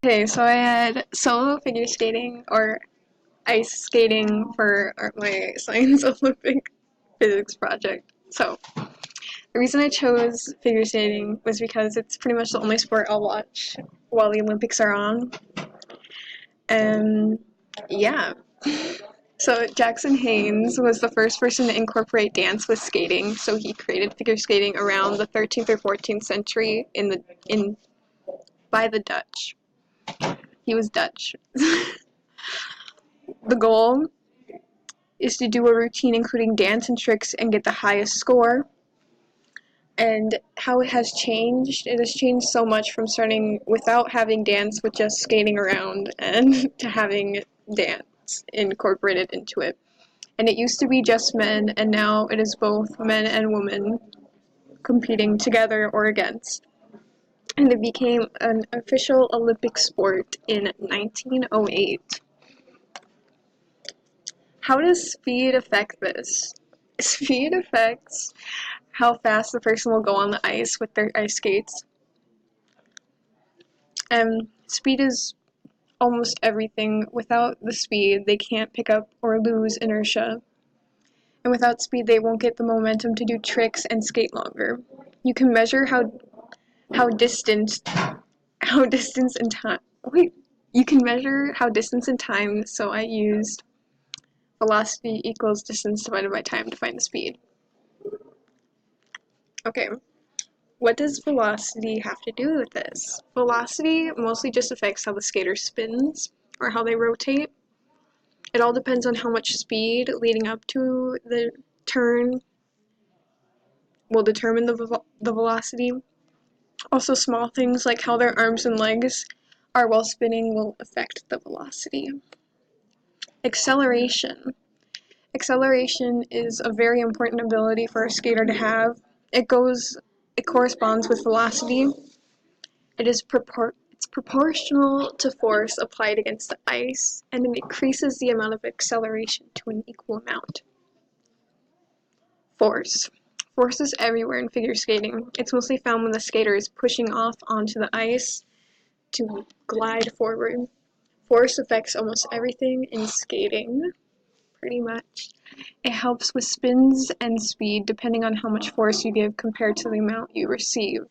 Okay, so I had solo figure skating or ice skating for my science Olympic physics project. So the reason I chose figure skating was because it's pretty much the only sport I'll watch while the Olympics are on. And yeah. So Jackson Haynes was the first person to incorporate dance with skating. So he created figure skating around the 13th or 14th century in by the Dutch. He was Dutch. The goal is to do a routine including dance and tricks and get the highest score. And how it has changed so much from starting without having dance with just skating around and to having dance incorporated into it. And it used to be just men, and now it is both men and women competing together or against. And it became an official Olympic sport in 1908. How does speed affect this? Speed affects how fast the person will go on the ice with their ice skates. And speed is almost everything. Without the speed, they can't pick up or lose inertia. And without speed, they won't get the momentum to do tricks and skate longer. You can measure how distance how distance and time. Wait, you can measure how distance and time. So I used velocity equals distance divided by time to find the speed. Okay, what does velocity have to do with this? Velocity mostly just affects how the skater spins or how they rotate. It all depends on how much speed leading up to the turn will determine the velocity. Also, small things like how their arms and legs are while spinning will affect the velocity. Acceleration. Acceleration is a very important ability for a skater to have. It corresponds with velocity. It's proportional to force applied against the ice, and it increases the amount of acceleration to an equal amount. Force. Force is everywhere in figure skating. It's mostly found when the skater is pushing off onto the ice to glide forward. Force affects almost everything in skating, pretty much. It helps with spins and speed depending on how much force you give compared to the amount you receive.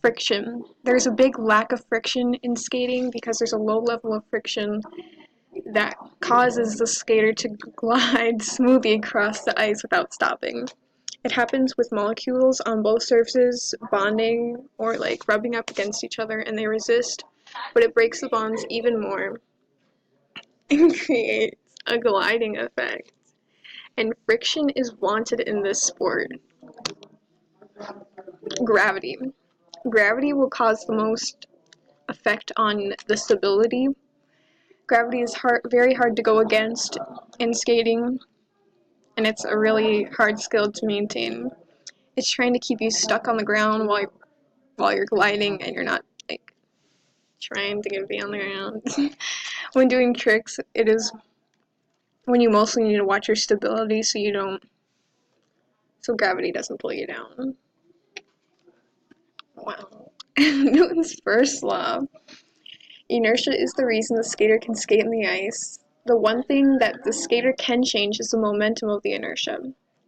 Friction. There's a big lack of friction in skating because there's a low level of friction that causes the skater to glide smoothly across the ice without stopping. It happens with molecules on both surfaces bonding or like rubbing up against each other and they resist, but it breaks the bonds even more and creates a gliding effect. And friction is wanted in this sport. Gravity. Gravity will cause the most effect on the stability. Gravity is very hard to go against in skating, and it's a really hard skill to maintain. It's trying to keep you stuck on the ground while you're gliding and you're not like trying to be on the ground. When doing tricks, it is when you mostly need to watch your stability so gravity doesn't pull you down. Wow. Newton's first law. Inertia is the reason the skater can skate on the ice. The one thing that the skater can change is the momentum of the inertia.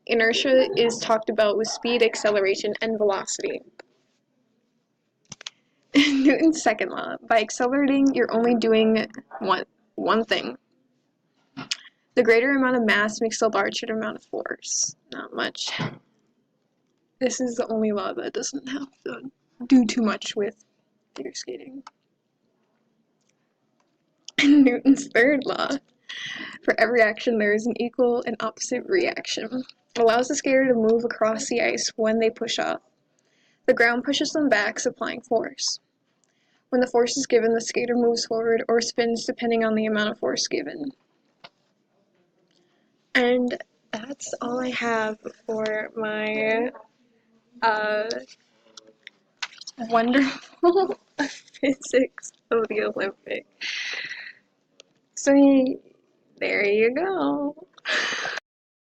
Inertia is talked about with speed, acceleration, and velocity. Newton's second law. By accelerating, you're only doing one thing. The greater amount of mass makes the larger amount of force. Not much. This is the only law that doesn't have to do too much with figure skating. Newton's third law. For every action, there is an equal and opposite reaction. It allows the skater to move across the ice when they push off. The ground pushes them back, supplying force. When the force is given, the skater moves forward or spins depending on the amount of force given. And that's all I have for my wonderful physics of the Olympics. So there you go.